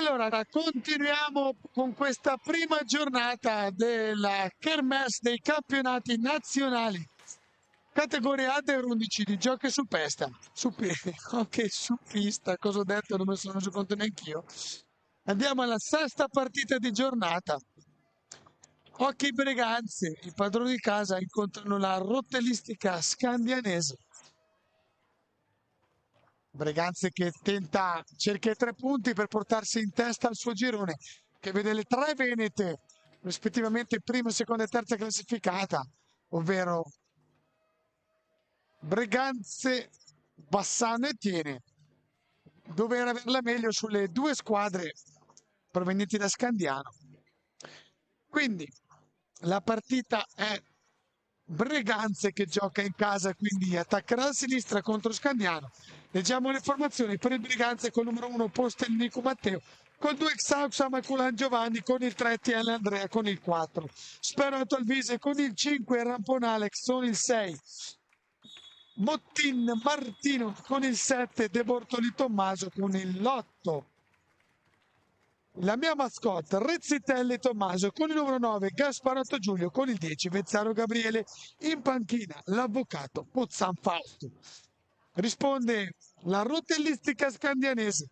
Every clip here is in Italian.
Allora, continuiamo con questa prima giornata della Kermesse dei campionati nazionali. Categoria Under 11 di giochi su pista. Ok, su pista, cosa ho detto? Non me ne sono reso conto neanch'io. Andiamo alla sesta partita di giornata. Hockey Breganze, i padroni di casa incontrano la rotellistica scandianese. Breganze che cerca i 3 punti per portarsi in testa al suo girone, che vede le 3 venete, rispettivamente prima, seconda e terza classificata, ovvero Breganze, Bassano e Tiene. Dover averla meglio sulle 2 squadre provenienti da Scandiano. Quindi la partita è Breganze che gioca in casa, quindi attaccherà a sinistra contro Scandiano. Leggiamo le formazioni per il Breganze con il numero 1 Postelnico Matteo, con 2 Xauxa Maculan Giovanni, con il 3 TL Andrea, con il 4 Sperato Alvise, con il 5 Rampon Alex, con il 6 Mottin Martino, con il 7 De Bortoli Tommaso, con l'8 la mia mascotte Rezzitelli Tommaso, con il numero 9 Gasparotto Giulio, con il 10 Vezzaro Gabriele, in panchina l'avvocato Pozzan Fausto. Risponde la rotellistica scandianese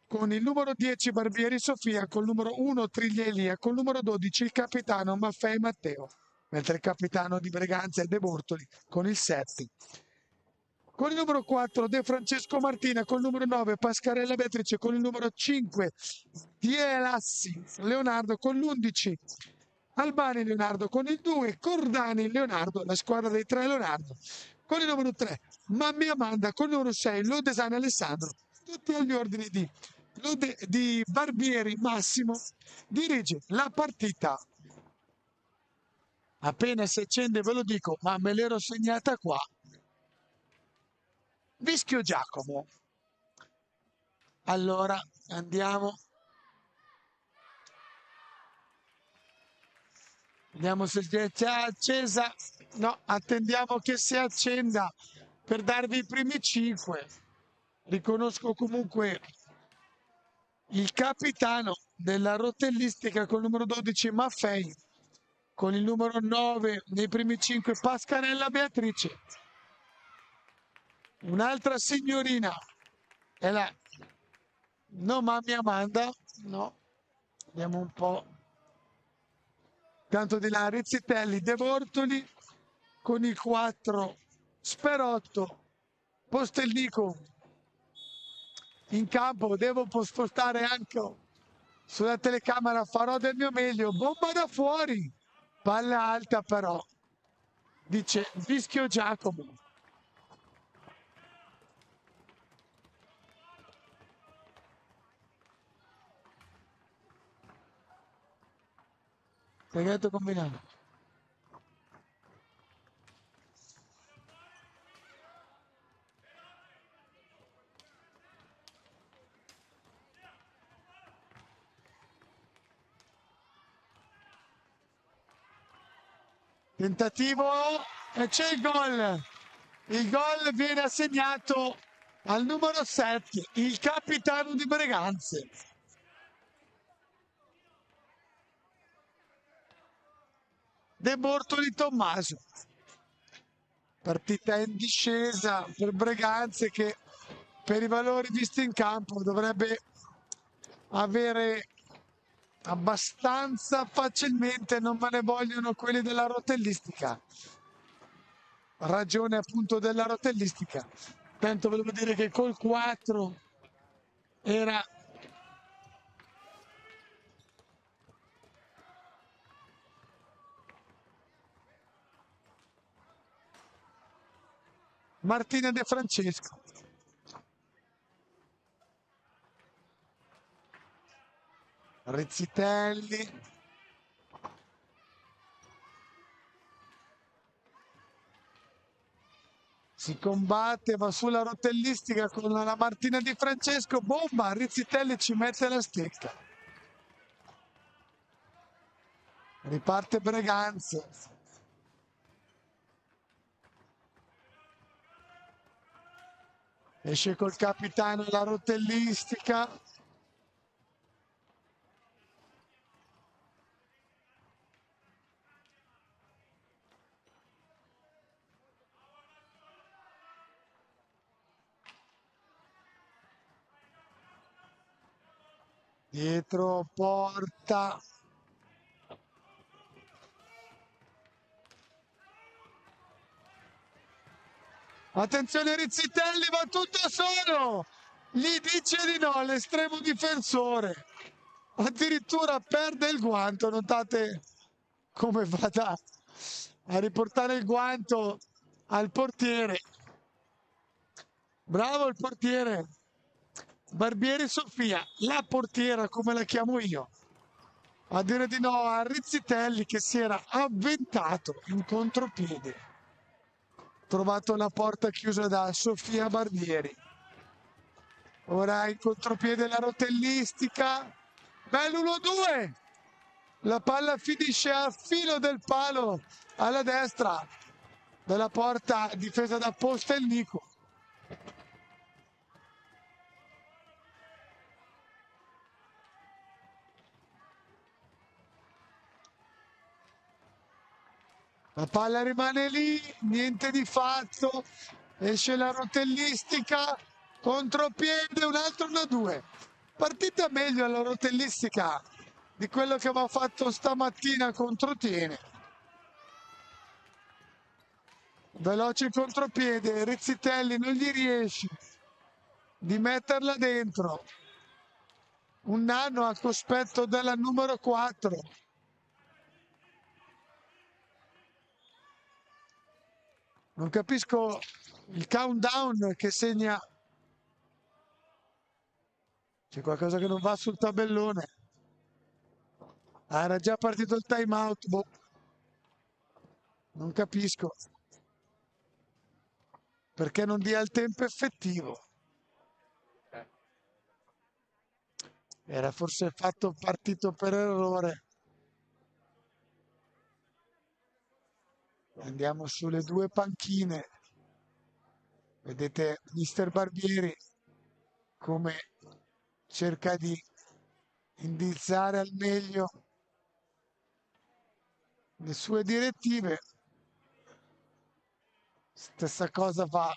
con il numero 10 Barbieri Sofia, con il numero 1 Triglia Elia, con il numero 12 il capitano Maffei Matteo, mentre il capitano di Breganza è De Bortoli con il 7. Con il numero 4 De Francesco Martina, con il numero 9 Pascarella Beatrice, con il numero 5 Dielassi Leonardo, con l'11 Albani Leonardo, con il 2 Cordani Leonardo, la squadra dei 3 Leonardo, con il numero 3 Mammi Amanda, con il numero 6 Lodesani Alessandro, tutti agli ordini di Barbieri Massimo, dirige la partita. Appena si accende ve lo dico, ma me l'ero segnata qua. Vischio Giacomo. Allora andiamo. Vediamo se si è accesa. No, attendiamo che si accenda per darvi i primi 5. Riconosco comunque il capitano della rotellistica con il numero 12 Maffei, con il numero 9 nei primi 5 Pascarella Beatrice. Un'altra signorina è la no, mamma Amanda, no, vediamo un po'. Tanto di là Rizzitelli, De Bortoli, con il 4 Sperotto, Postelnico in campo. Devo spostare anche sulla telecamera, farò del mio meglio. Bomba da fuori, palla alta però, dice Vischio Giacomo. Segreto combinato. Tentativo e c'è il gol. Il gol viene assegnato al numero 7, il capitano di Breganze. De Bortoli Tommaso. Partita in discesa per Breganze che per i valori visti in campo dovrebbe avere abbastanza facilmente, non me ne vogliono quelli della rotellistica. Ragione appunto della rotellistica. Tanto volevo dire che col 4 era Martina De Francesco. Rezzitelli. Si combatte, va sulla rotellistica con la Martina Di Francesco, bomba, Rizzitelli ci mette la stecca. Riparte Breganze. Esce col capitano la rotellistica. dietro porta. Attenzione Rizzitelli, va tutto solo! Gli dice di no l'estremo difensore. Addirittura perde il guanto, notate come vada a riportare il guanto al portiere. Bravo il portiere. Barbieri Sofia, la portiera come la chiamo io. A dire di no a Rizzitelli che si era avventato in contropiede. Trovato la porta chiusa da Sofia Barbieri. Ora in contropiede la rotellistica. Bello 1-2. La palla finisce a filo del palo alla destra della porta difesa da Postelnico. La palla rimane lì, niente di fatto. Esce la rotellistica, contropiede, un altro 1-2. Partita meglio alla rotellistica di quello che aveva fatto stamattina contro Tiene. Veloce contropiede, Rizzitelli non gli riesce di metterla dentro. Un nano a cospetto della numero 4. Non capisco il countdown che segna. C'è qualcosa che non va sul tabellone. Ah, era già partito il time out. Boh. Non capisco. Perché non dia il tempo effettivo. Era forse fatto partito per errore. Andiamo sulle due panchine. Vedete Mister Barbieri come cerca di indirizzare al meglio le sue direttive. Stessa cosa fa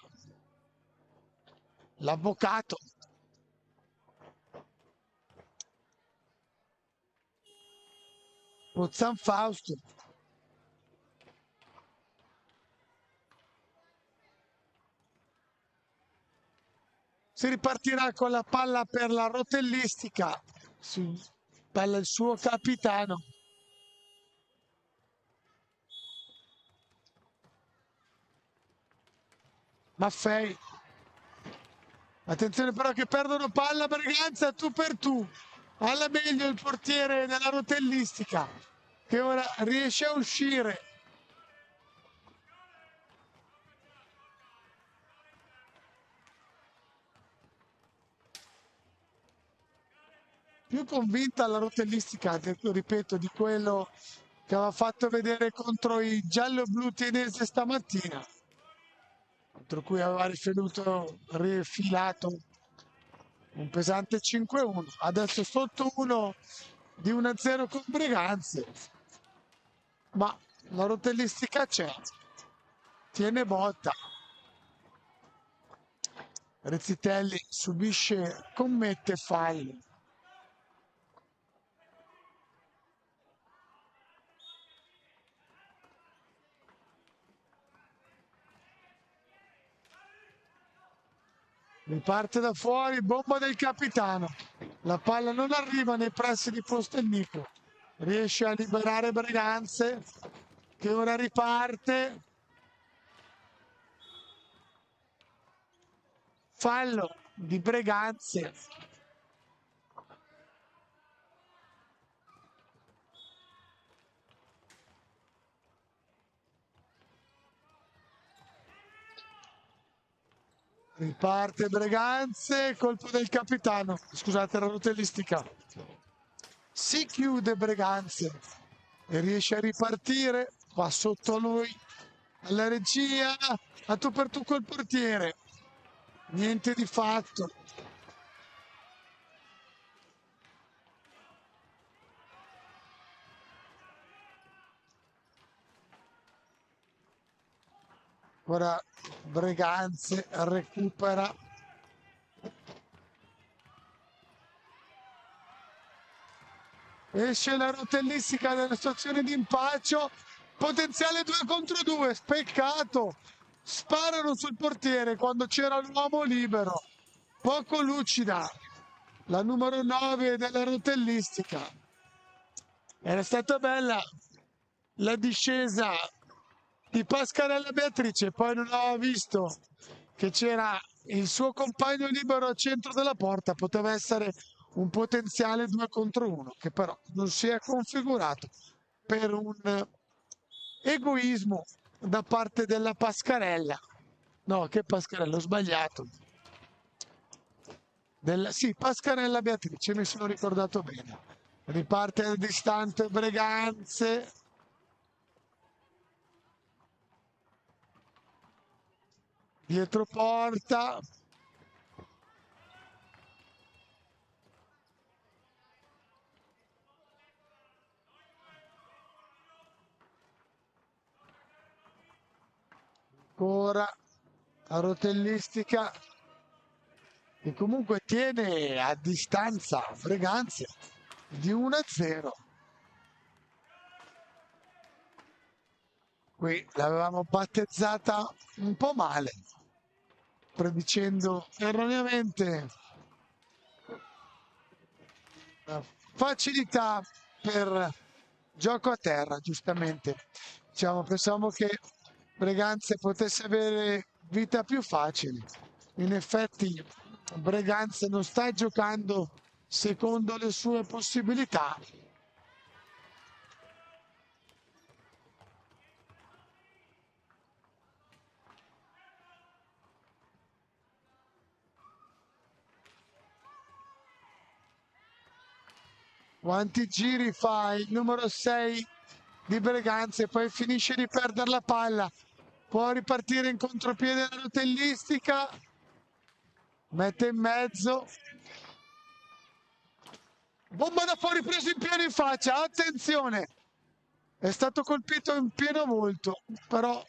l'avvocato. Rozzan Fausto. Si ripartirà con la palla per la rotellistica. Palla il suo capitano. Maffei. Attenzione però che perdono palla Berganza tu per tu. Alla meglio il portiere della rotellistica che ora riesce a uscire. Più convinta la rotellistica, ripeto, di quello che aveva fatto vedere contro i giallo-blu tienesi stamattina, contro cui aveva rifilato un pesante 5-1. Adesso sotto uno di 1-0 con Breganze, ma la rotellistica c'è, tiene botta. Rezzitelli subisce, commette falli. Riparte da fuori, bomba del capitano. La palla non arriva nei pressi di Postelnico. Riesce a liberare Breganze che ora riparte. Fallo di Breganze. Riparte Breganze, colpo del capitano. Scusate, la rotellistica. Si chiude Breganze e riesce a ripartire. Va sotto lui alla regia. A tu per tu col portiere. Niente di fatto. Ora Breganze recupera. Esce la rotellistica dalla situazione di impaccio. Potenziale 2 contro 2. Peccato. Sparano sul portiere quando c'era l'uomo libero. Poco lucida. La numero 9 della rotellistica. Era stata bella la discesa di Pascarella Beatrice, poi non aveva visto che c'era il suo compagno libero al centro della porta, poteva essere un potenziale 2 contro 1, che però non si è configurato per un egoismo da parte della Pascarella. No, che Pascarella, ho sbagliato. Sì, Pascarella Beatrice, mi sono ricordato bene. Riparte al distante Breganze. Dietro porta. Ancora la rotellistica che comunque tiene a distanza Breganze di 1-0. Qui l'avevamo battezzata un po' male, predicendo erroneamente la facilità per gioco a terra, giustamente. Diciamo, pensavamo che Breganze potesse avere vita più facile. In effetti Breganze non sta giocando secondo le sue possibilità. Quanti giri fa il numero 6 di Breganze, poi finisce di perdere la palla. Può ripartire in contropiede la rotellistica. Mette in mezzo. Bomba da fuori, preso in pieno in faccia. Attenzione! È stato colpito in pieno volto, però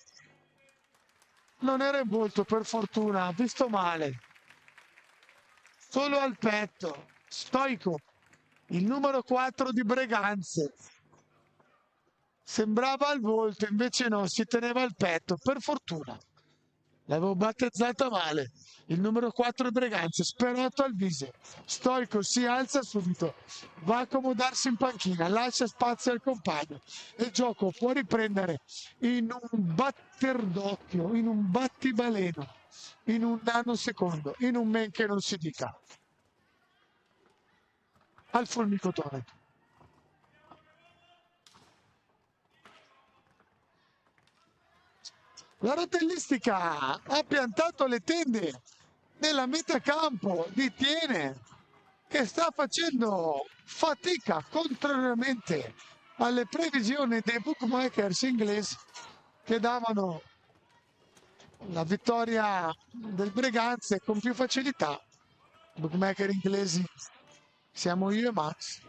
non era in volto, per fortuna. Ha visto male. Solo al petto. Stoico, il numero 4 di Breganze. Sembrava al volto, invece no, si teneva al petto, per fortuna. L'avevo battezzata male. Il numero 4 di Breganze, Sperotto al viso. Stoico si alza subito, va a accomodarsi in panchina, lascia spazio al compagno. E il gioco può riprendere in un batter d'occhio, in un battibaleno, in un nanosecondo, in un men che non si dica. Al fulmicotone. La rotellistica ha piantato le tende nella metà campo di Tiene, che sta facendo fatica, contrariamente alle previsioni dei bookmakers inglesi che davano la vittoria del Breganze con più facilità. Bookmaker inglesi siamo io e Max.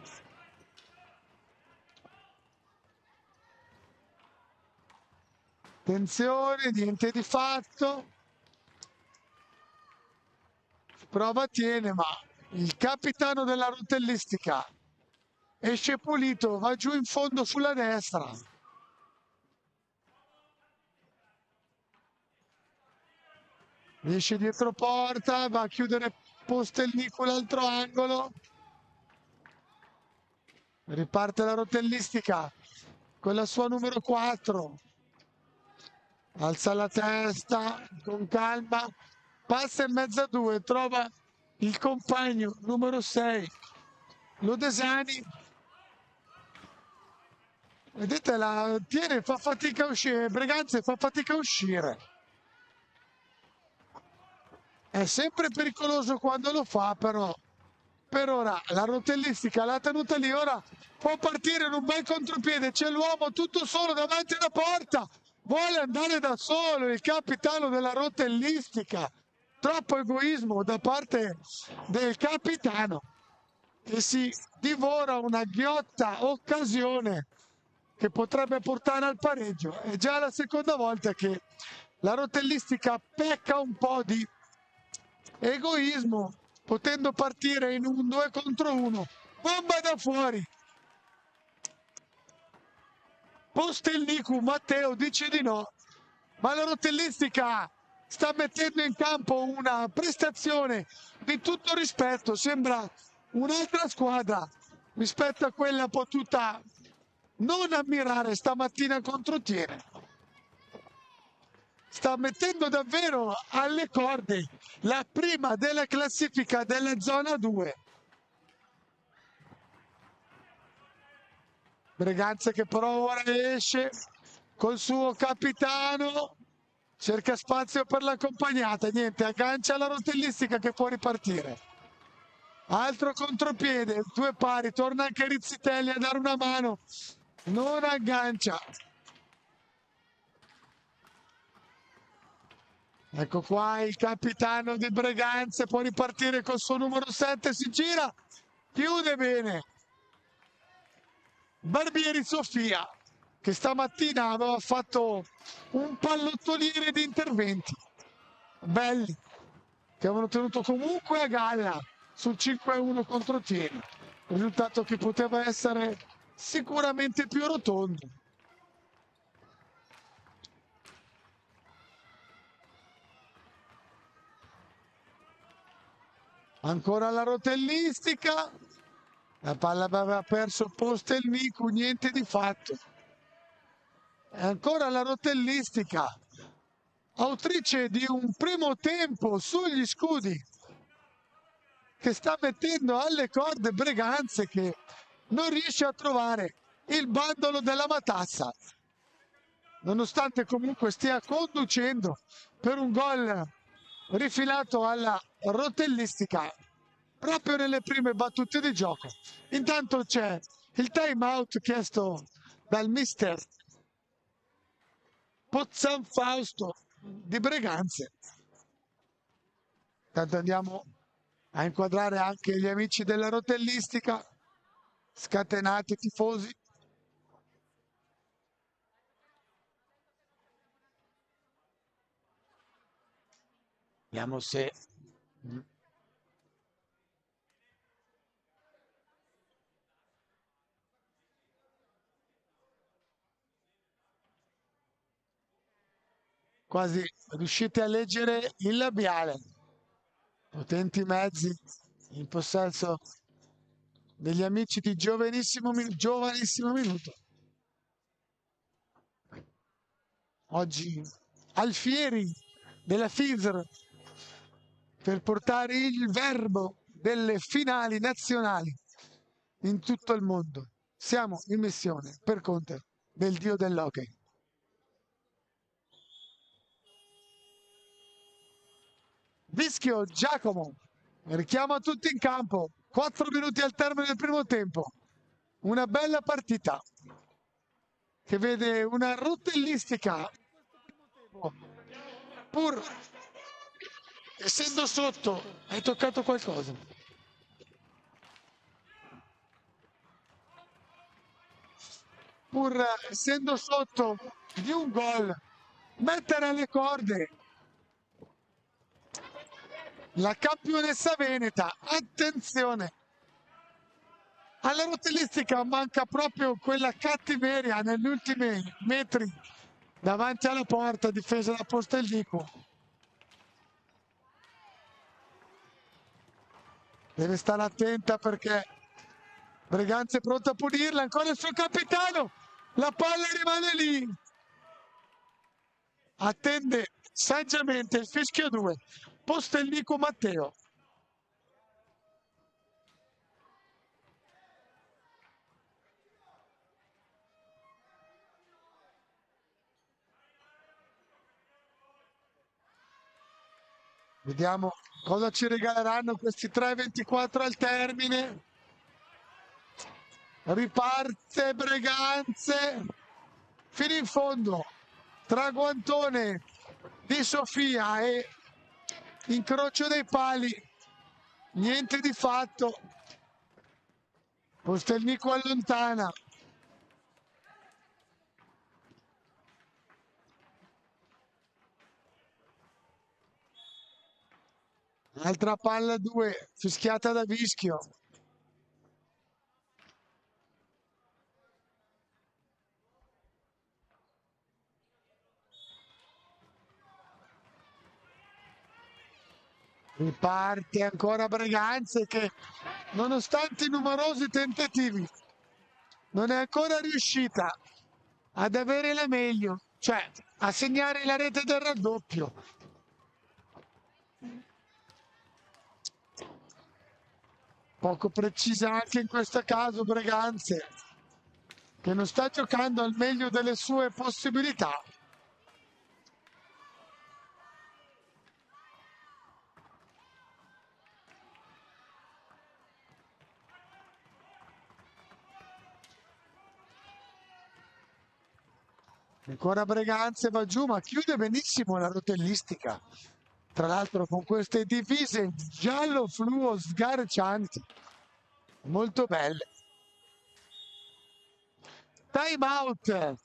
Attenzione, niente di fatto. Prova Tiene, ma il capitano della rotellistica esce pulito, va giù in fondo sulla destra. Esce dietro porta, va a chiudere Postelnico l'altro angolo. Riparte la rotellistica con la sua numero 4. Alza la testa con calma, passa in mezzo a 2, trova il compagno numero 6, Lodesani. Vedete, la Tiene, fa fatica a uscire, Breganze fa fatica a uscire. È sempre pericoloso quando lo fa, però per ora la rotellistica l'ha tenuta lì, ora può partire in un bel contropiede, c'è l'uomo tutto solo davanti alla porta, vuole andare da solo il capitano della rotellistica. Troppo egoismo da parte del capitano che si divora una ghiotta occasione che potrebbe portare al pareggio. È già la seconda volta che la rotellistica pecca un po' di egoismo, potendo partire in un 2 contro 1. Bomba da fuori. Postelnicu Matteo dice di no, ma la rotellistica sta mettendo in campo una prestazione di tutto rispetto, sembra un'altra squadra rispetto a quella potuta non ammirare stamattina contro Tiene. Sta mettendo davvero alle corde la prima della classifica della zona 2. Breganze che però ora esce col suo capitano, cerca spazio per l'accompagnata, niente, aggancia la rotellistica che può ripartire. Altro contropiede, due pari, torna anche Rizzitelli a dare una mano, non aggancia. Ecco qua il capitano di Breganze, può ripartire col suo numero 7, si gira, chiude bene. Barbieri Sofia, che stamattina aveva fatto un pallottoliere di interventi belli, che avevano tenuto comunque a galla sul 5-1 contro Tiene, risultato che poteva essere sicuramente più rotondo. Ancora la rotellistica, la palla aveva perso Postelnicu, niente di fatto. E ancora la rotellistica, autrice di un primo tempo sugli scudi, che sta mettendo alle corde Breganze, che non riesce a trovare il bandolo della matassa, nonostante comunque stia conducendo per un gol rifilato alla rotellistica proprio nelle prime battute di gioco. Intanto c'è il time out chiesto dal mister Pozzanfausto di Breganze. Intanto andiamo a inquadrare anche gli amici della rotellistica, scatenati tifosi. Vediamo se quasi riuscite a leggere il labiale. Potenti mezzi in possesso degli amici di giovanissimo minuto. Oggi Alfieri della FISR per portare il verbo delle finali nazionali in tutto il mondo. Siamo in missione per conto del dio dell'hockey. Vischio Giacomo richiama tutti in campo. 4 minuti al termine del primo tempo. Una bella partita che vede una rotellistica, pur essendo sotto. Hai toccato qualcosa? Pur essendo sotto di un gol, mettere alle corde la campionessa veneta. Attenzione, alla rotellistica manca proprio quella cattiveria negli ultimi metri davanti alla porta difesa da Postelnicu. Deve stare attenta perché Breganze è pronta a punirla, ancora il suo capitano, la palla rimane lì, attende saggiamente il fischio 2, Postelnicu Matteo. Vediamo cosa ci regaleranno questi 3:24 al termine. Riparte Breganze fino in fondo, traguantone di Sofia e incrocio dei pali, niente di fatto. Postelnicu allontana. Altra palla 2, fischiata da Vischio. Riparte ancora Breganze che, nonostante i numerosi tentativi, non è ancora riuscita ad avere la meglio, cioè a segnare la rete del raddoppio. Poco precisa anche in questo caso Breganze, che non sta giocando al meglio delle sue possibilità. Ancora Breganze va giù, ma chiude benissimo la rotellistica. Tra l'altro con queste divise giallo fluo sgarcianti, molto belle. Time out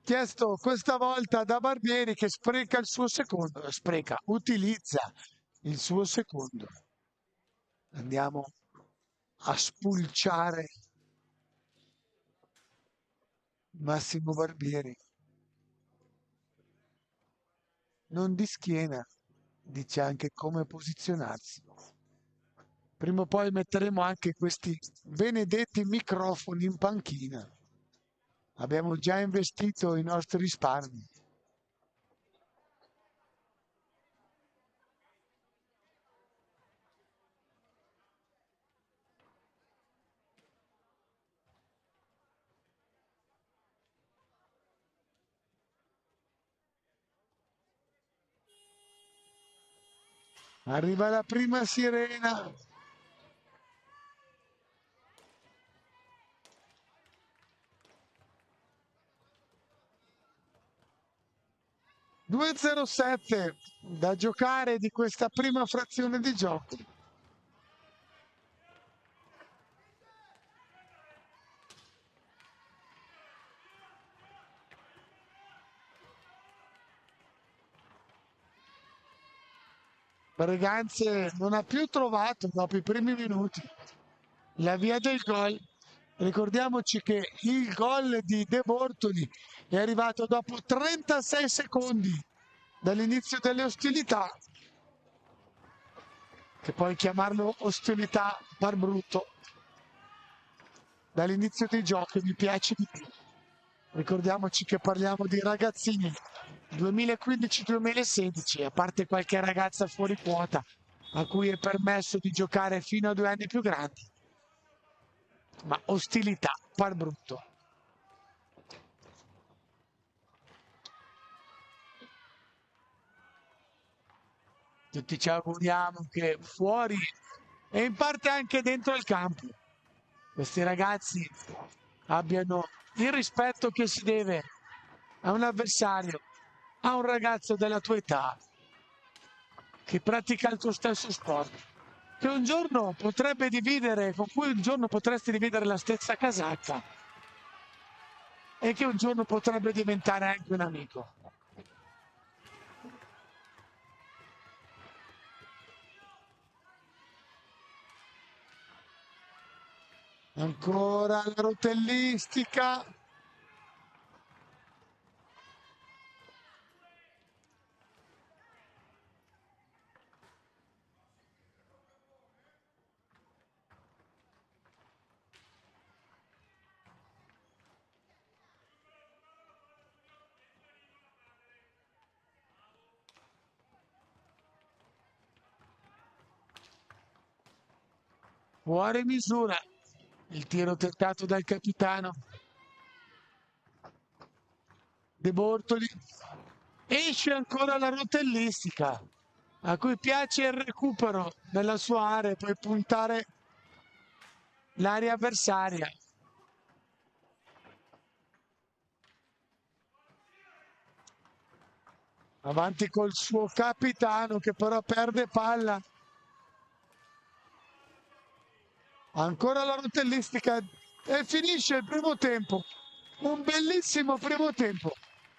chiesto questa volta da Barbieri, che spreca il suo secondo, utilizza il suo secondo. Andiamo a spulciare Massimo Barbieri. Non di schiena, dice anche come posizionarsi. Prima o poi metteremo anche questi benedetti microfoni in panchina. Abbiamo già investito i nostri risparmi. Arriva la prima sirena. (2:07) da giocare di questa prima frazione di gioco. Breganze non ha più trovato dopo i primi minuti la via del gol. Ricordiamoci che il gol di De Bortoli è arrivato dopo 36 secondi dall'inizio delle ostilità, che puoi chiamarlo ostilità par brutto. Dall'inizio dei giochi mi piace di più. Ricordiamoci che parliamo di ragazzini 2015-2016, a parte qualche ragazza fuori quota a cui è permesso di giocare fino a 2 anni più grandi, ma ostilità par brutto. Tutti ci auguriamo che fuori e in parte anche dentro il campo questi ragazzi abbiano il rispetto che si deve a un avversario, a un ragazzo della tua età che pratica il tuo stesso sport, che un giorno potrebbe dividere, con cui un giorno potresti dividere la stessa casacca e che un giorno potrebbe diventare anche un amico. Ancora la rotellistica. Fuori misura il tiro tentato dal capitano De Bortoli. Esce ancora la rotellistica, a cui piace il recupero nella sua area e poi puntare l'area avversaria. Avanti col suo capitano che però perde palla. Ancora la rotellistica e finisce il primo tempo. Un bellissimo primo tempo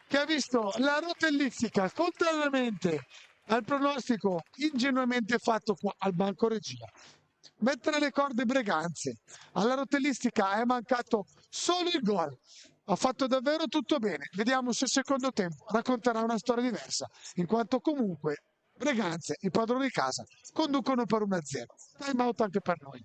che ha visto la rotellistica, contrariamente al pronostico ingenuamente fatto qua al banco regia, mettere le corde Breganze. Alla rotellistica è mancato solo il gol. Ha fatto davvero tutto bene. Vediamo se il secondo tempo racconterà una storia diversa, in quanto comunque Breganze, i padroni di casa, conducono per 1-0. Time out anche per noi.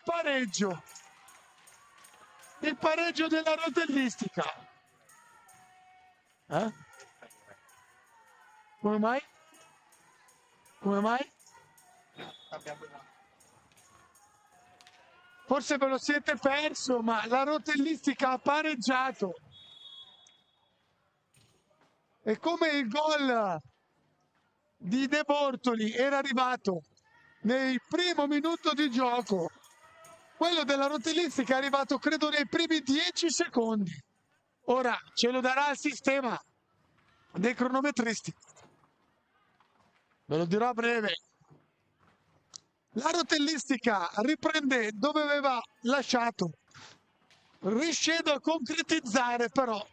pareggio. Il pareggio della rotellistica. Eh? Come mai? Come mai? Forse ve lo siete perso, ma la rotellistica ha pareggiato. E come il gol di De Bortoli era arrivato nel primo minuto di gioco, quello della rotellistica è arrivato credo nei primi 10 secondi. Ora ce lo darà il sistema dei cronometristi. Ve lo dirò a breve. La rotellistica riprende dove aveva lasciato, riuscendo a concretizzare però.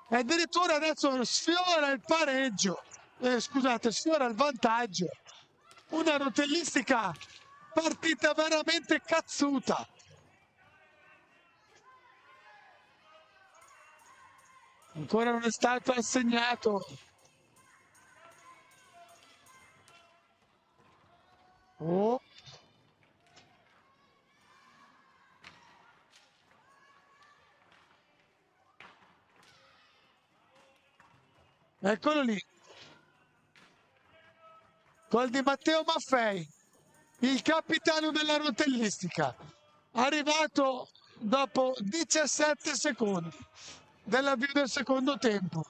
E addirittura adesso sfiora il pareggio, scusate, sfiora il vantaggio. Una rotellistica partita veramente cazzuta. Ancora non è stato assegnato. Oh. Eccolo lì. Gol di Matteo Maffei, il capitano della rotellistica, arrivato dopo 17 secondi dell'avvio del secondo tempo.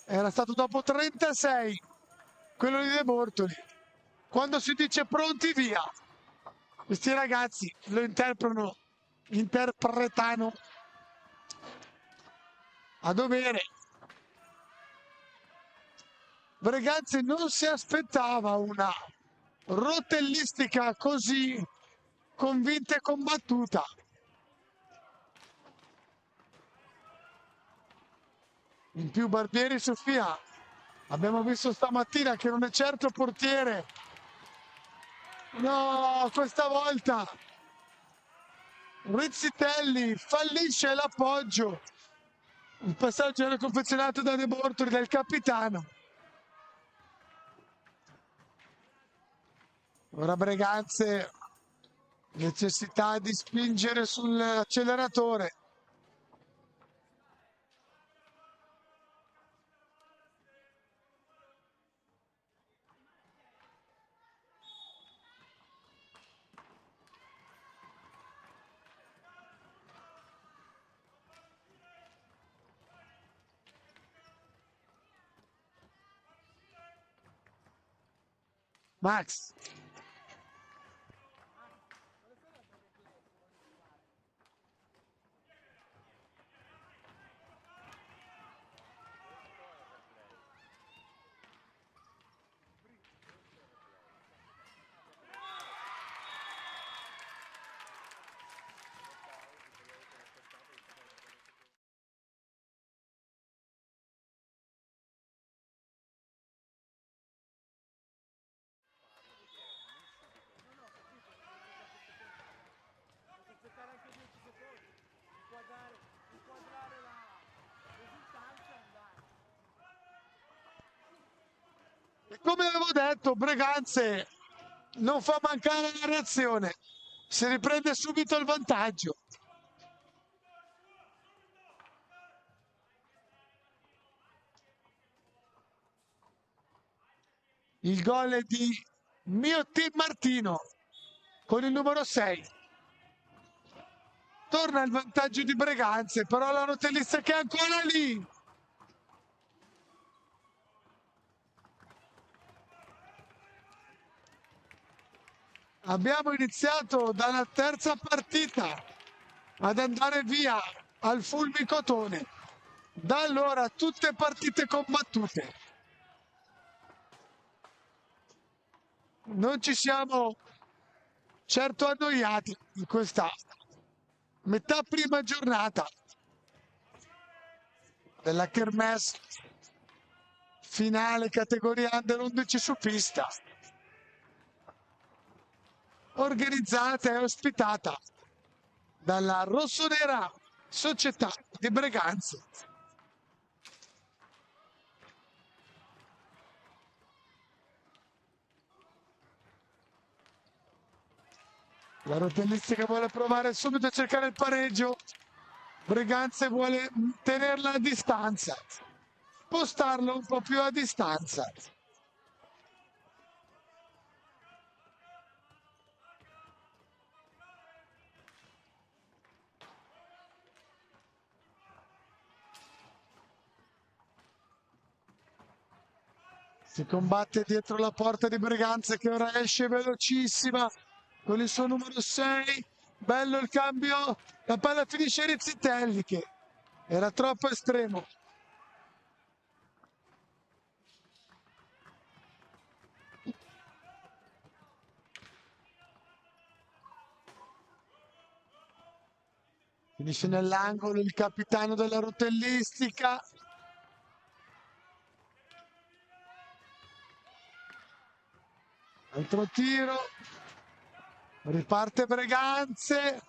Era stato dopo 36 quello di De Bortoli. Quando si dice pronti via, questi ragazzi lo interpretano a dovere. Breganze non si aspettava una rotellistica così convinta e combattuta. In più Barbieri Sofia, abbiamo visto stamattina che non è certo portiere. No, questa volta Rizzitelli fallisce l'appoggio. Il passaggio era confezionato da De Bortoli, dal capitano. Ora Breganze, necessità di spingere sull'acceleratore. Max. Come avevo detto, Breganze non fa mancare la reazione, si riprende subito il vantaggio. Il gol è di Miotti Martino con il numero 6. Torna il vantaggio di Breganze, però la rotellista che è ancora lì. Abbiamo iniziato dalla terza partita ad andare via al fulmicotone. Da allora tutte partite combattute. Non ci siamo certo annoiati in questa metà prima giornata della Kermesse finale categoria Under 11 su pista, organizzata e ospitata dalla rossonera società di Breganze. La rotellistica vuole provare subito a cercare il pareggio. Breganze vuole tenerla a distanza, spostarlo un po' più a distanza. Si combatte dietro la porta di Breganze che ora esce velocissima con il suo numero 6. Bello il cambio, la palla finisce Rizzitelli che era troppo estremo. Finisce nell'angolo il capitano della rotellistica. Altro tiro. Riparte Breganze.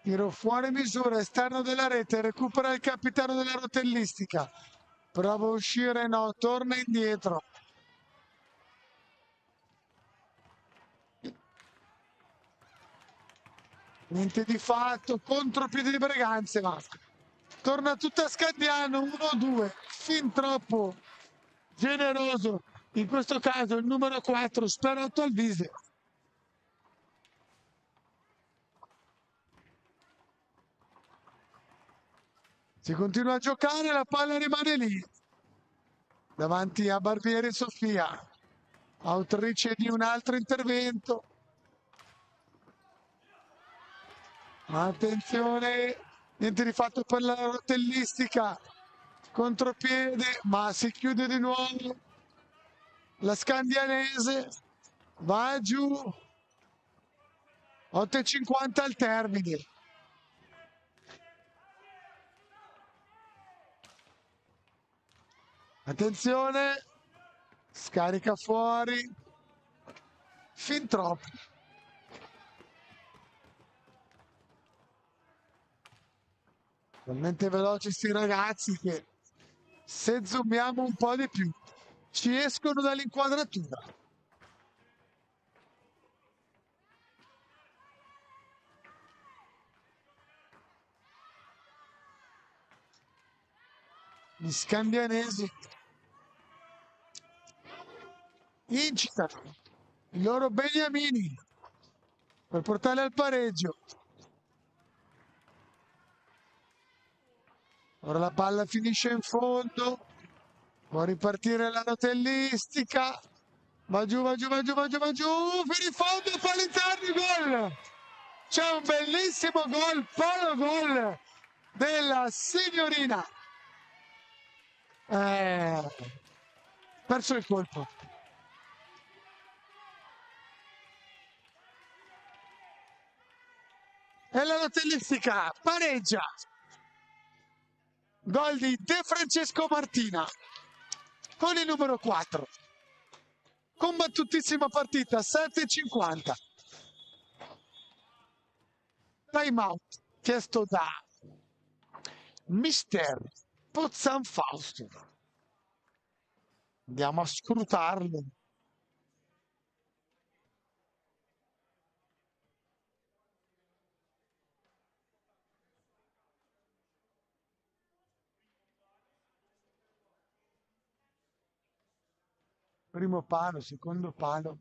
Tiro fuori misura, esterno della rete, recupera il capitano della rotellistica. Prova a uscire, no, torna indietro. Niente di fatto, contropiede di Breganze, ma torna tutta a Scandiano, 1-2, fin troppo generoso. In questo caso il numero 4, Sperotto Alvise. Si continua a giocare, la palla rimane lì. Davanti a Barbieri e Sofia. Autrice di un altro intervento. Attenzione, niente di fatto per la rotellistica. Contropiede, ma si chiude di nuovo. La Scandianese va giù. 8,50 al termine. Attenzione, scarica fuori. Fin troppo. Talmente veloci sti ragazzi che se zoomiamo un po' di più ci escono dall'inquadratura. Gli scandianesi incitano i loro beniamini per portarli al pareggio. Ora la palla finisce in fondo, può ripartire la rotellistica, va giù, va giù, va giù, va giù, va giù, per il fondo, Palizzardi, gol! C'è un bellissimo gol, palo gol della signorina. Perso il colpo. E la rotellistica pareggia. Gol di De Francesco Martina con il numero 4. Combattutissima partita, 7,50. Time out chiesto da Mister Pozzanfausto. Andiamo a scrutarlo. Primo palo, secondo palo.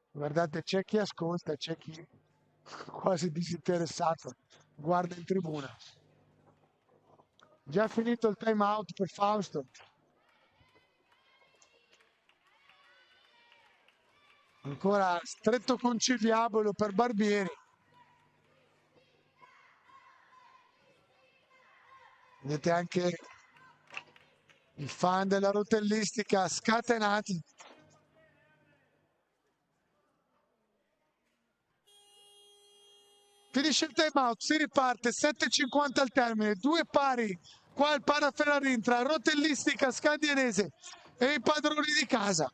Guardate, c'è chi ascolta, c'è chi quasi disinteressato guarda in tribuna. Già finito il time out per Fausto. Ancora stretto conciliabolo per Barbieri. Vedete anche i fan della rotellistica scatenati. Finisce il time out, si riparte, 7,50 al termine, due pari qua al Paraferrarin tra rotellistica scandianese e i padroni di casa.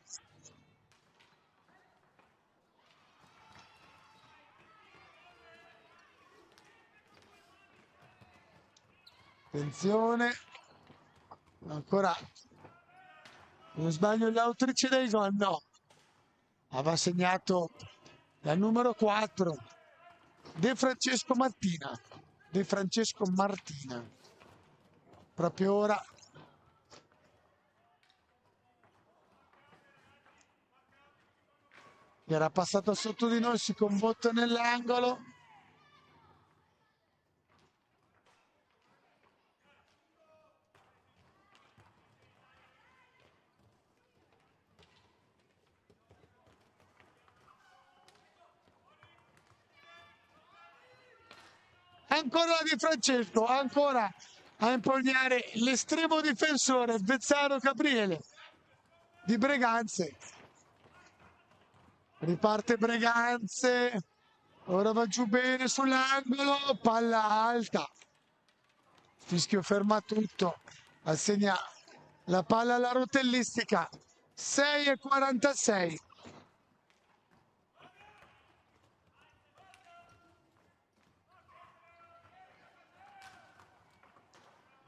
Attenzione, ancora, non sbaglio l'autrice dei gol, no, aveva segnato la numero 4, De Francesco Martina, De Francesco Martina, proprio ora. Era passato sotto di noi, si combotte nell'angolo. Ancora la Di Francesco, ancora a impugnare l'estremo difensore Vezzaro Gabriele di Breganze. Riparte Breganze, ora va giù bene sull'angolo, palla alta. Fischio ferma tutto, assegna la palla alla rotellistica. 6:46.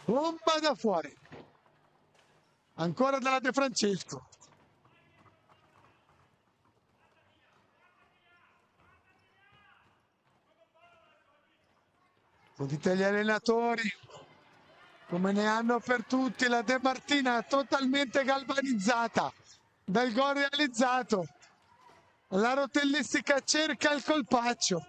Bomba da fuori. Ancora dalla De Francesco. Udite gli allenatori come ne hanno per tutti. La De Martina totalmente galvanizzata dal gol realizzato. La rotellistica cerca il colpaccio.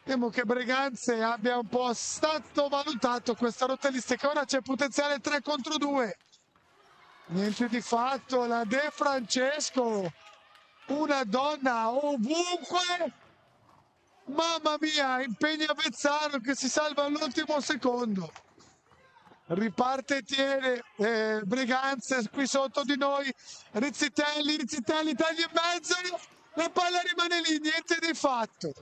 Temo che Breganze abbia un po' sottovalutato questa rotellistica. Ora c'è potenziale 3 contro 2. Niente di fatto, la De Francesco, una donna ovunque. Mamma mia, impegna Vezzano che si salva all'ultimo secondo. Riparte e tiene Breganze qui sotto di noi. Rizzitelli taglia in mezzo. La palla rimane lì, niente di fatto.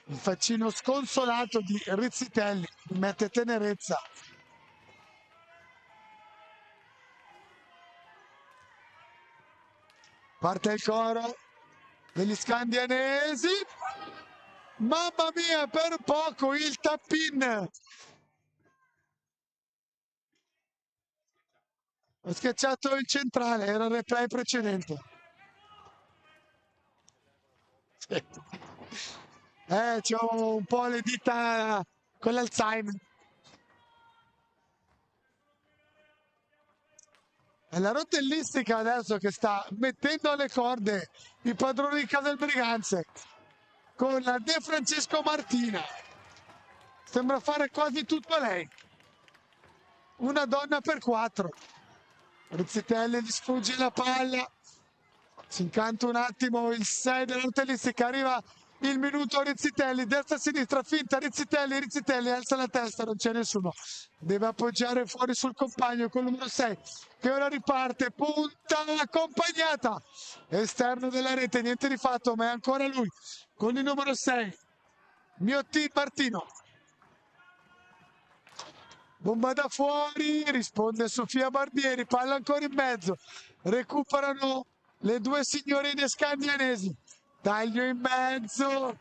Il faccino sconsolato di Rizzitelli mette tenerezza. Parte il coro degli scandianesi. Mamma mia, per poco il tap-in. Ho schiacciato il centrale, era il replay precedente. C'ho un po' le dita con l'Alzheimer. È la rotellistica adesso che sta mettendo alle corde i padroni di casa del Briganze con la De Francesco Martina. Sembra fare quasi tutto lei. Una donna per 4. Rizzitelli gli sfugge la palla. Si incanta un attimo il 6 della rotellistica. Arriva il minuto Rizzitelli, destra-sinistra, finta Rizzitelli alza la testa, non c'è nessuno. Deve appoggiare fuori sul compagno con il numero 6 che ora riparte, punta accompagnata. Esterno della rete, niente di fatto, ma è ancora lui con il numero 6. Miotti Martino. Bomba da fuori, risponde Sofia Barbieri, palla ancora in mezzo, recuperano le due signorine scandianesi, taglio in mezzo,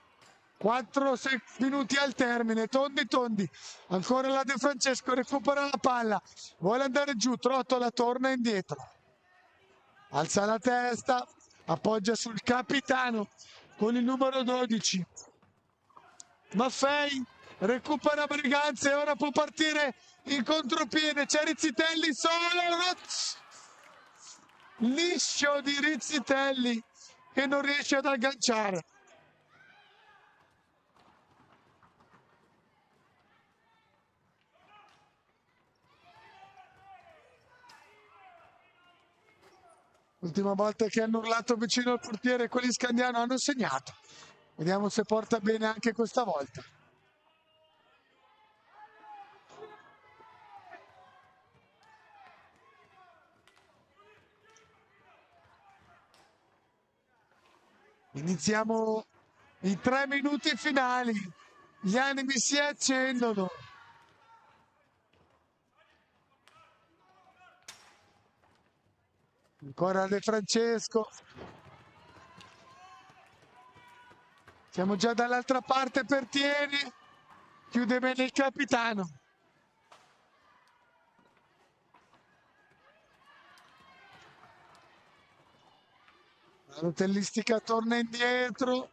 4 minuti al termine, tondi, ancora la De Francesco, recupera la palla, vuole andare giù, Trottola torna indietro, alza la testa, appoggia sul capitano con il numero 12, Maffei recupera Briganze e ora può partire in contropiede, c'è Rizzitelli solo, liscio di Rizzitelli che non riesce ad agganciare. L'ultima volta che hanno urlato vicino al portiere quelli scandiano hanno segnato. Vediamo se porta bene anche questa volta. Iniziamo i 3 minuti finali, gli animi si accendono. Ancora De Francesco. Siamo già dall'altra parte per Tieni. Chiude bene il capitano. La rotellistica torna indietro.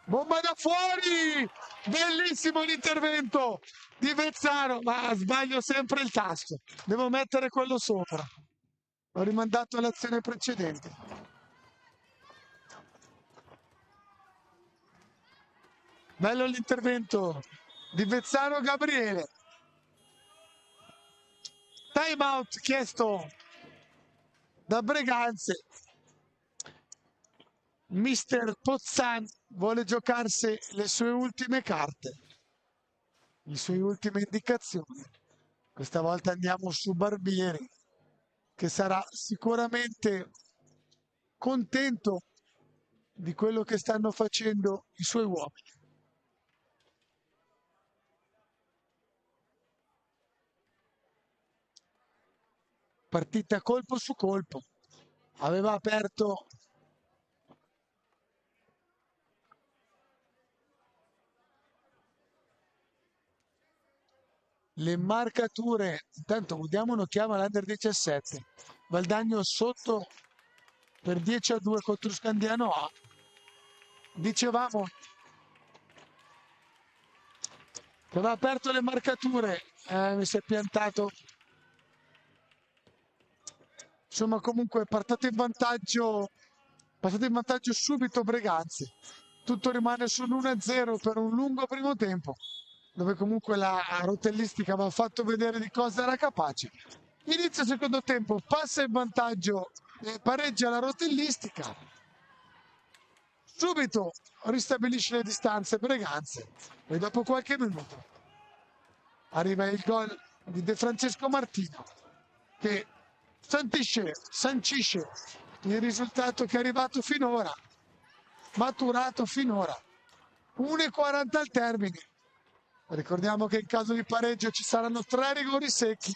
Bomba da fuori! Bellissimo l'intervento di Vezzano, ma sbaglio sempre il tasto. Devo mettere quello sopra. Ho rimandato all'azione precedente. Bello l'intervento di Vezzano Gabriele. Time out chiesto da Breganze. Mister Pozzan vuole giocarsi le sue ultime carte, le sue ultime indicazioni. Questa volta andiamo su Barbieri, che sarà sicuramente contento di quello che stanno facendo i suoi uomini. Partita colpo su colpo. Aveva aperto le marcature. Intanto diamo un'occhiata all'Under 17. Valdagno sotto per 10-2 contro Scandiano A. Dicevamo che aveva aperto le marcature, mi si è piantato. Insomma, comunque è passato in vantaggio subito Breganze. Tutto rimane sull'1-0 per un lungo primo tempo, dove comunque la rotellistica aveva fatto vedere di cosa era capace. Inizio secondo tempo, passa in vantaggio, pareggia la rotellistica. Subito ristabilisce le distanze Breganze e dopo qualche minuto arriva il gol di De Francesco Martino, che sancisce il risultato che è arrivato finora, maturato finora. 1:40 al termine. Ricordiamo che in caso di pareggio ci saranno 3 rigori secchi.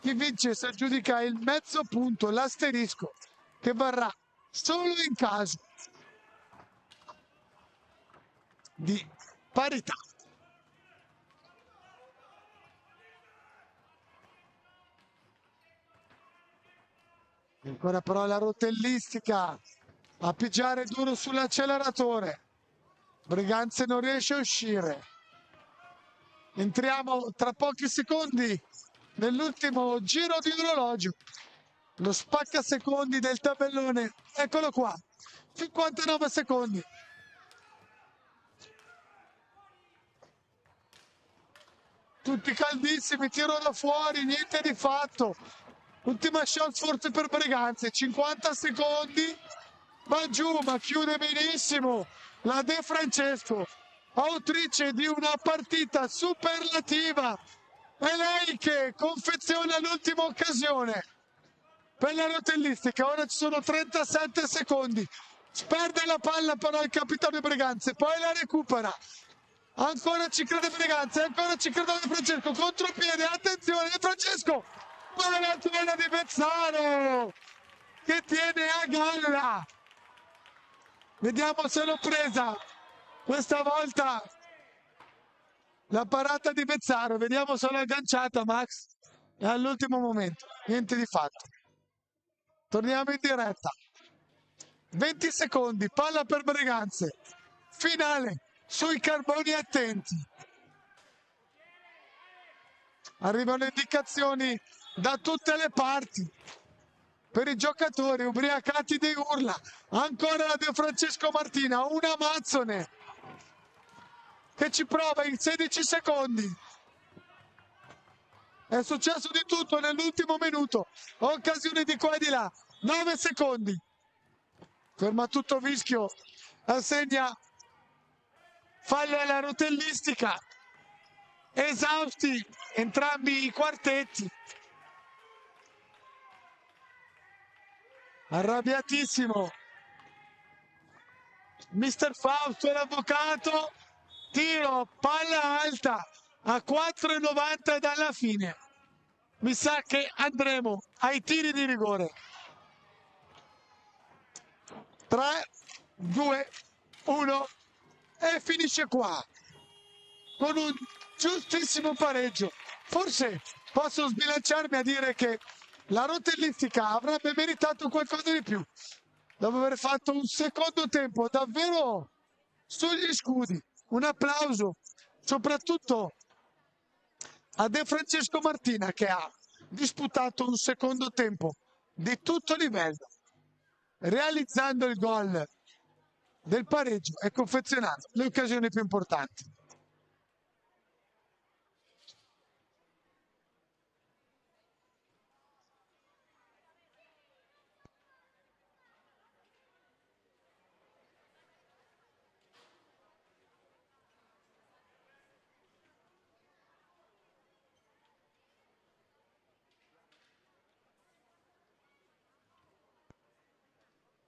Chi vince si aggiudica il mezzo punto, l'asterisco, che varrà solo in caso di parità. Ancora però la rotellistica a pigiare duro sull'acceleratore. Breganze non riesce a uscire. Entriamo tra pochi secondi nell'ultimo giro di orologio. Lo spacca secondi del tabellone, eccolo qua, 59 secondi. Tutti caldissimi, tiro da fuori, niente di fatto. Ultima shot forse per Breganze, 50 secondi, va giù, ma chiude benissimo la De Francesco, autrice di una partita superlativa. È lei che confeziona l'ultima occasione per la rotellistica. Ora ci sono 37 secondi, perde la palla però il capitano di Breganze, poi la recupera. Ancora ci crede Breganze, ancora ci crede De Francesco, contropiede, attenzione De Francesco, buona tuela di Vezzano che tiene a galla. Vediamo se l'ho presa questa volta la parata di Vezzano, vediamo se l'ha agganciata Max, e all'ultimo momento, niente di fatto. Torniamo in diretta, 20 secondi, palla per Breganze, finale sui carboni attenti. Arrivano indicazioni da tutte le parti per i giocatori ubriacati di urla. Ancora la De Francesco Martina, una Mazzone che ci prova in 16 secondi. È successo di tutto nell'ultimo minuto, occasioni di qua e di là, 9 secondi. Ferma tutto Vischio, assegna fallo alla rotellistica. Esausti entrambi i quartetti. Arrabbiatissimo Mister Fausto, l'avvocato, tiro, palla alta, a 4,90 dalla fine. Mi sa che andremo ai tiri di rigore. 3, 2, 1 e finisce qua con un giustissimo pareggio. Forse posso sbilanciarmi a dire che la rotellistica avrebbe meritato qualcosa di più dopo aver fatto un secondo tempo davvero sugli scudi. Un applauso soprattutto a De Francesco Martina, che ha disputato un secondo tempo di tutto livello, realizzando il gol del pareggio e confezionando le occasioni più importanti.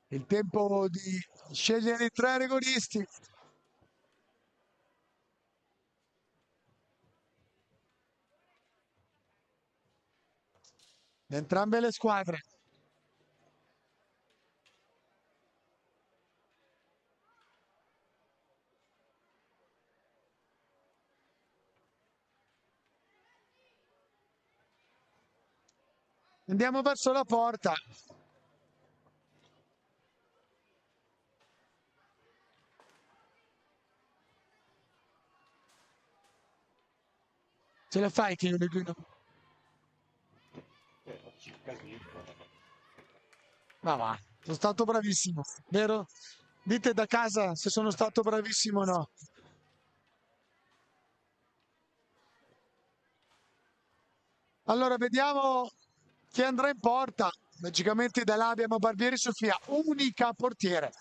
Il tempo di scegliere i tre rigoristi. Entrambe le squadre. Andiamo verso la porta. Ce la fai che io le guido? Ma va, sono stato bravissimo, vero? Dite da casa se sono stato bravissimo o no. Allora vediamo chi andrà in porta. Magicamente da là abbiamo Barbieri Sofia, unica portiere.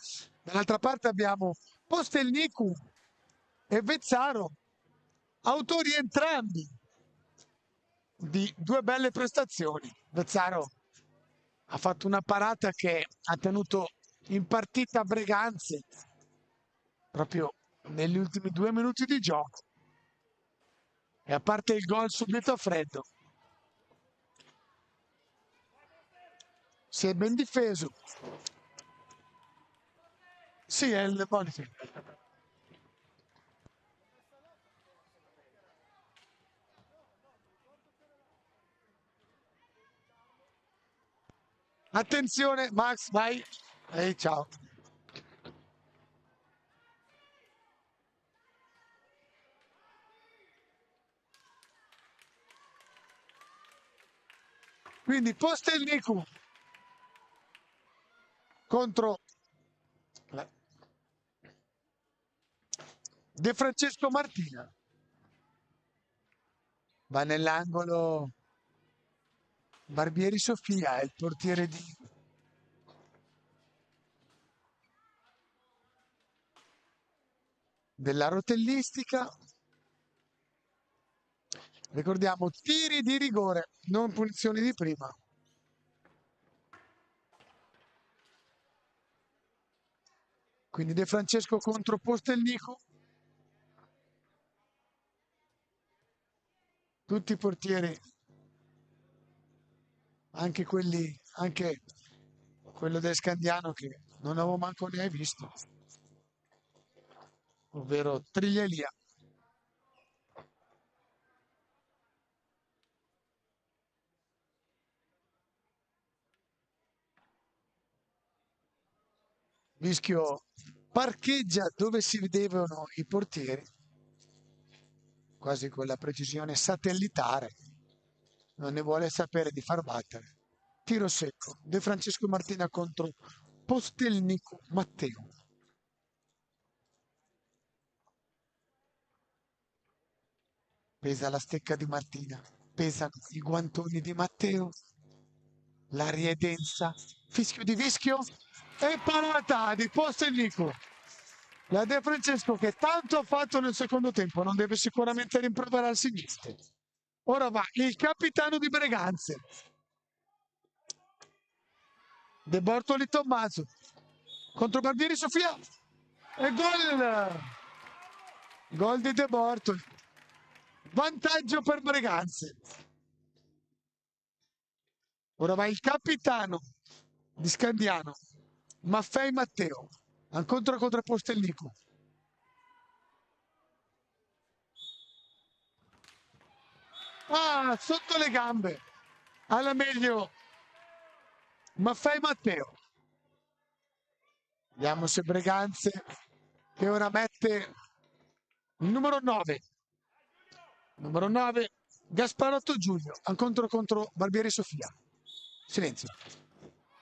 Dall'altra parte abbiamo Postelnicu e Vezzaro, autori entrambi di due belle prestazioni. Vezzaro ha fatto una parata che ha tenuto in partita Breganze proprio negli ultimi 2 minuti di gioco. E a parte il gol subito a freddo, si è ben difeso. Sì, è il Boniface. Attenzione, Max, vai. Ehi, ciao. Quindi Postelnicu contro De Francesco Martina. Va nell'angolo Barbieri Sofia, è il portiere della rotellistica. Ricordiamo tiri di rigore, non punizioni di prima. Quindi De Francesco contro Postelnico. Tutti i portieri, anche quello del Scandiano che non avevo manco ne visto, ovvero Triglielia. Mischio parcheggia dove si vedevano i portieri, quasi con la precisione satellitare, non ne vuole sapere di far battere. Tiro secco, De Francesco Martina contro Postelnico Matteo. Pesa la stecca di Martina, pesano i guantoni di Matteo, l'aria è densa, fischio di vischio e parata di Postelnico. La De Francesco che tanto ha fatto nel secondo tempo, non deve sicuramente rimproverarsi niente. Ora va il capitano di Breganze, De Bortoli Tommaso, contro Barbieri Sofia e gol! Gol di De Bortoli. Vantaggio per Breganze. Ora va il capitano di Scandiano, Maffei Matteo, contro Postelnico. Ah, sotto le gambe. Alla meglio Maffei Matteo. Vediamo se Breganze, che ora mette il numero 9. Numero 9, Gasparotto Giulio, contro Barbieri Sofia. Silenzio.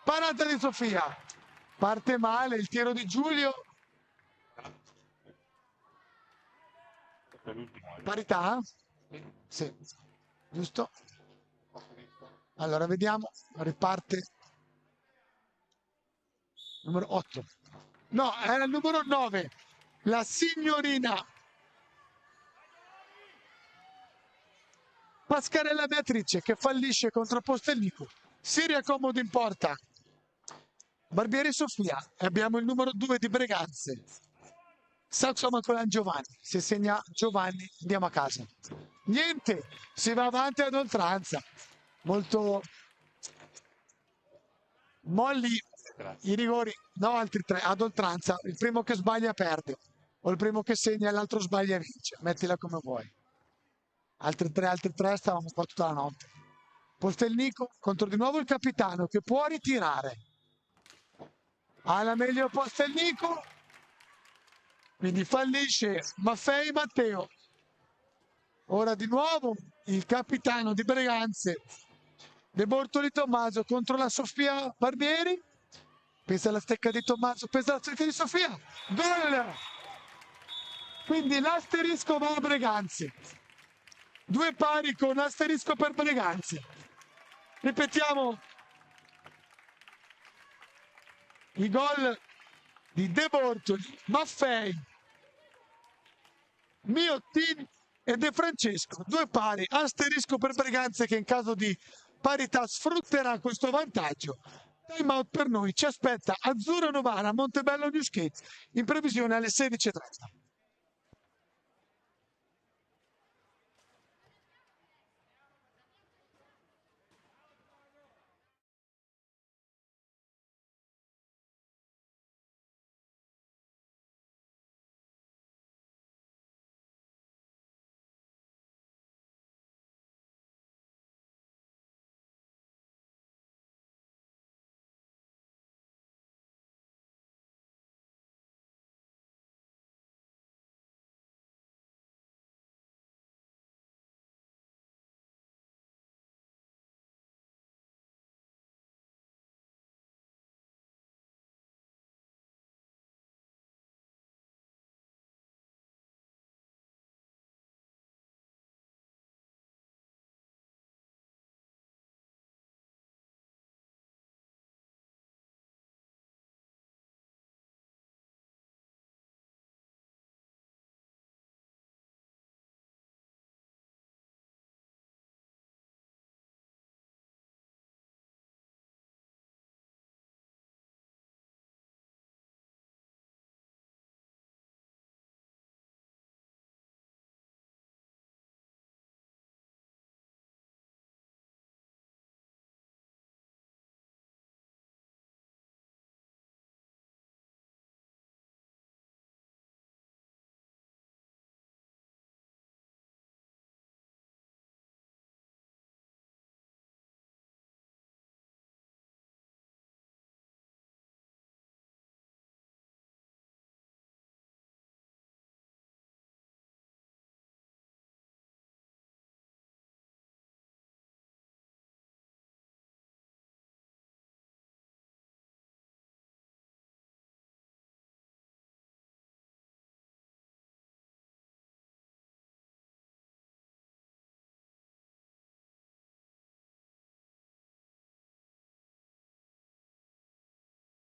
Parata di Sofia. Parte male il tiro di Giulio. Parità? Sì. Giusto? Allora vediamo. Riparte. Numero 8. No, era il numero 9. La signorina Pascarella Beatrice che fallisce contro Postelnico. Si riaccomoda in porta Barbieri Sofia e abbiamo il numero 2 di Breganze. Saxo Macolan Giovanni. Se segna Giovanni andiamo a casa. Niente, si va avanti ad oltranza. Molto molli i rigori, no, altri 3 ad oltranza. Il primo che sbaglia perde, o il primo che segna e l'altro sbaglia vince. Mettila come vuoi. Altri 3, stavamo qua tutta la notte. Postelnico contro di nuovo il capitano che può ritirare. Alla meglio Postelnico, quindi fallisce Maffei Matteo. Ora di nuovo il capitano di Breganze, De Bortoli Tommaso contro la Sofia Barbieri. Pesa la stecca di Tommaso, pesa la stecca di Sofia. Gol! Quindi l'asterisco va a Breganze. 2 pari con asterisco per Breganze. Ripetiamo i gol di De Bortoli, Maffei, Miottini e De Francesco. 2 pari, asterisco per Breganze che in caso di parità sfrutterà questo vantaggio. Time out per noi, ci aspetta Azzurro Novara, Montebello New Skate in previsione alle 16:30.